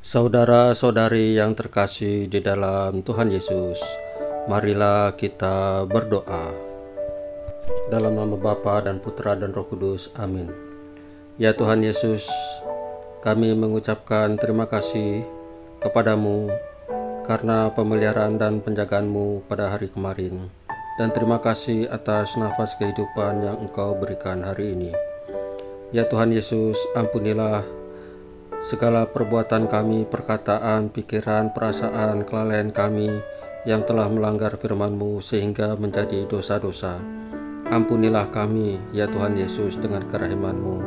Saudara-saudari yang terkasih di dalam Tuhan Yesus, marilah kita berdoa. Dalam nama Bapa dan Putra dan Roh Kudus, amin. Ya Tuhan Yesus, kami mengucapkan terima kasih kepadamu karena pemeliharaan dan penjagaan-Mu pada hari kemarin, dan terima kasih atas nafas kehidupan yang Engkau berikan hari ini. Ya Tuhan Yesus, ampunilah segala perbuatan kami, perkataan, pikiran, perasaan, kelalaian kami yang telah melanggar firman-Mu sehingga menjadi dosa-dosa. Ampunilah kami, ya Tuhan Yesus, dengan kerahiman-Mu.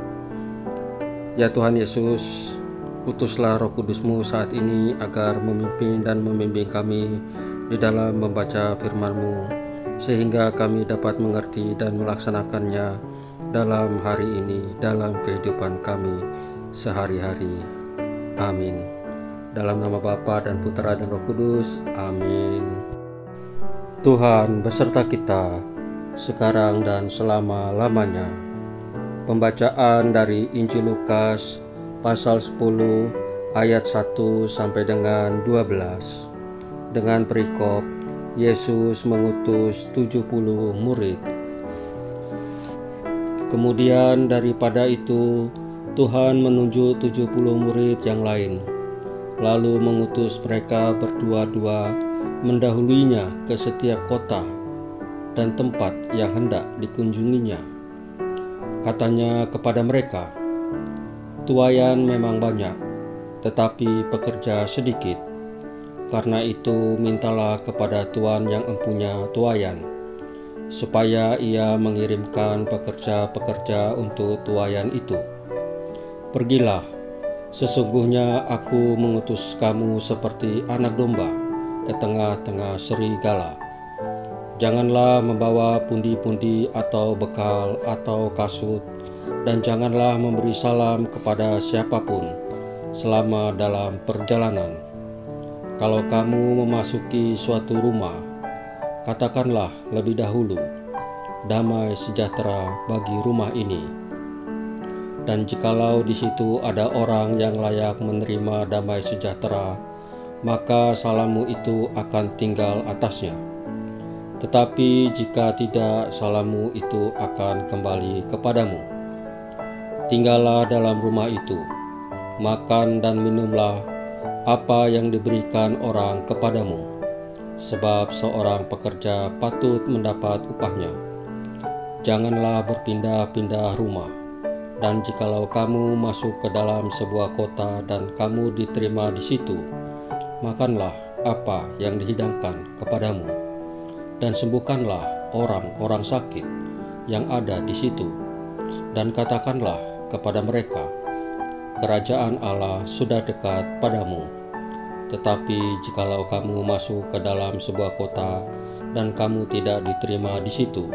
Ya Tuhan Yesus, utuslah Roh Kudus-Mu saat ini agar memimpin dan membimbing kami di dalam membaca firman-Mu, sehingga kami dapat mengerti dan melaksanakannya dalam hari ini, dalam kehidupan kami sehari-hari. Amin. Dalam nama Bapa dan Putra dan Roh Kudus. Amin. Tuhan beserta kita sekarang dan selama-lamanya. Pembacaan dari Injil Lukas pasal 10 ayat 1 sampai dengan 12. Dengan perikop Yesus mengutus 70 murid. Kemudian daripada itu Tuhan menunjuk 70 murid yang lain, lalu mengutus mereka berdua-dua mendahuluinya ke setiap kota dan tempat yang hendak dikunjunginya. Katanya kepada mereka, "Tuaian memang banyak, tetapi pekerja sedikit. Karena itu mintalah kepada Tuan yang empunya tuaian, supaya ia mengirimkan pekerja-pekerja untuk tuaian itu. Pergilah, sesungguhnya aku mengutus kamu seperti anak domba ke tengah-tengah serigala. Janganlah membawa pundi-pundi atau bekal atau kasut, dan janganlah memberi salam kepada siapapun selama dalam perjalanan. Kalau kamu memasuki suatu rumah, katakanlah lebih dahulu, 'Damai sejahtera bagi rumah ini.' Dan jikalau di situ ada orang yang layak menerima damai sejahtera, maka salammu itu akan tinggal atasnya. Tetapi jika tidak, salammu itu akan kembali kepadamu. Tinggallah dalam rumah itu, makan dan minumlah apa yang diberikan orang kepadamu, sebab seorang pekerja patut mendapat upahnya. Janganlah berpindah-pindah rumah. Dan jikalau kamu masuk ke dalam sebuah kota dan kamu diterima di situ, makanlah apa yang dihidangkan kepadamu, dan sembuhkanlah orang-orang sakit yang ada di situ, dan katakanlah kepada mereka, kerajaan Allah sudah dekat padamu. Tetapi jikalau kamu masuk ke dalam sebuah kota dan kamu tidak diterima di situ,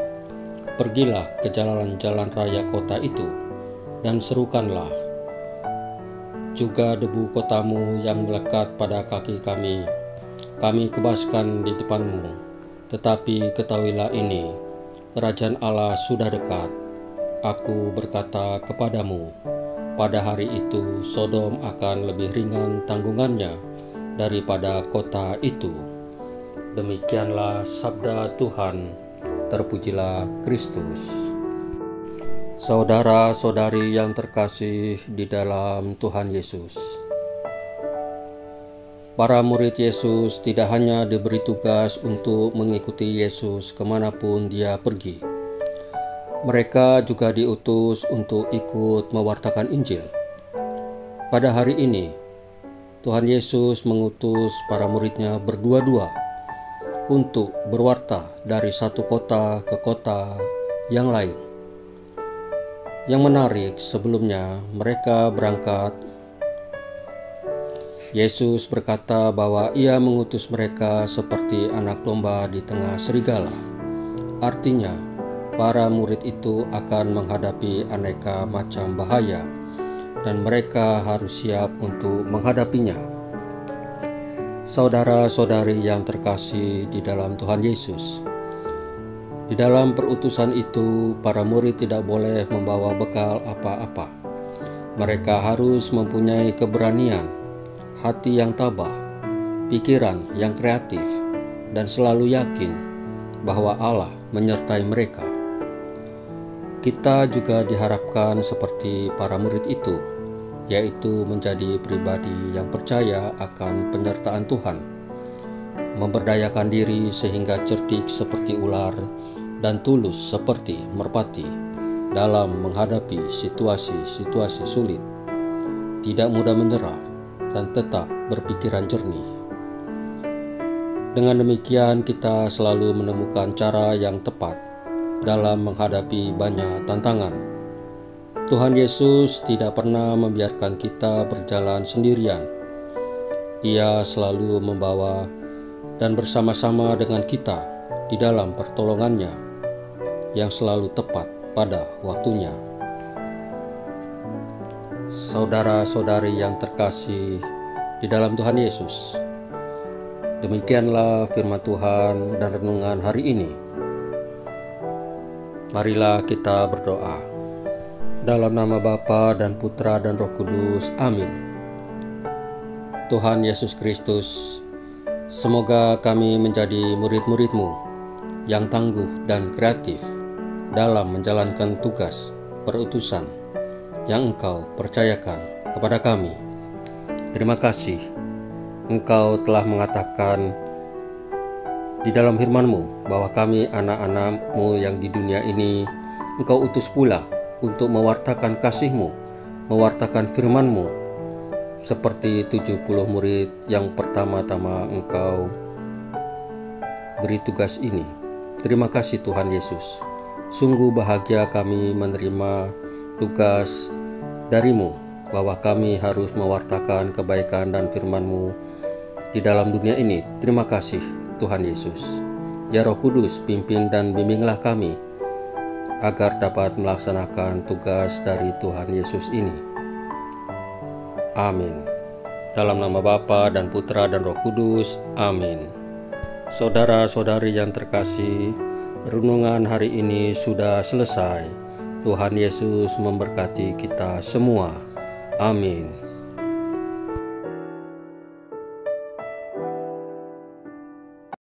pergilah ke jalan-jalan raya kota itu, dan serukanlah juga debu kotamu yang melekat pada kaki kami. Kami kebaskan di depanmu. Tetapi ketahuilah ini, kerajaan Allah sudah dekat. Aku berkata kepadamu, pada hari itu Sodom akan lebih ringan tanggungannya daripada kota itu." Demikianlah sabda Tuhan. Terpujilah Kristus. Saudara-saudari yang terkasih di dalam Tuhan Yesus, para murid Yesus tidak hanya diberi tugas untuk mengikuti Yesus kemanapun dia pergi. Mereka juga diutus untuk ikut mewartakan Injil. Pada hari ini, Tuhan Yesus mengutus para muridnya berdua-dua untuk berwarta dari satu kota ke kota yang lain. Yang menarik, sebelumnya mereka berangkat, Yesus berkata bahwa ia mengutus mereka seperti anak domba di tengah serigala. Artinya, para murid itu akan menghadapi aneka macam bahaya, dan mereka harus siap untuk menghadapinya. Saudara-saudari yang terkasih di dalam Tuhan Yesus, di dalam perutusan itu, para murid tidak boleh membawa bekal apa-apa. Mereka harus mempunyai keberanian, hati yang tabah, pikiran yang kreatif, dan selalu yakin bahwa Allah menyertai mereka. Kita juga diharapkan seperti para murid itu, yaitu menjadi pribadi yang percaya akan penyertaan Tuhan, memberdayakan diri sehingga cerdik seperti ular dan tulus seperti merpati dalam menghadapi situasi-situasi sulit, tidak mudah menyerah, dan tetap berpikiran jernih. Dengan demikian, kita selalu menemukan cara yang tepat dalam menghadapi banyak tantangan. Tuhan Yesus tidak pernah membiarkan kita berjalan sendirian. Ia selalu membawa dan bersama-sama dengan kita di dalam pertolongannya yang selalu tepat pada waktunya. Saudara-saudari yang terkasih di dalam Tuhan Yesus, demikianlah firman Tuhan dan renungan hari ini. Marilah kita berdoa. Dalam nama Bapa dan Putra dan Roh Kudus, amin. Tuhan Yesus Kristus, semoga kami menjadi murid-murid-Mu yang tangguh dan kreatif dalam menjalankan tugas perutusan yang Engkau percayakan kepada kami. Terima kasih, Engkau telah mengatakan di dalam firman-Mu bahwa kami anak-anak-Mu yang di dunia ini Engkau utus pula untuk mewartakan kasih-Mu, mewartakan firman-Mu, seperti 70 murid yang pertama-tama Engkau beri tugas ini. Terima kasih Tuhan Yesus. Sungguh bahagia kami menerima tugas dari-Mu, bahwa kami harus mewartakan kebaikan dan firman-Mu di dalam dunia ini. Terima kasih Tuhan Yesus. Ya Roh Kudus, pimpin dan bimbinglah kami agar dapat melaksanakan tugas dari Tuhan Yesus ini. Amin. Dalam nama Bapa dan Putra dan Roh Kudus, amin. Saudara-saudari yang terkasih, renungan hari ini sudah selesai. Tuhan Yesus memberkati kita semua. Amin.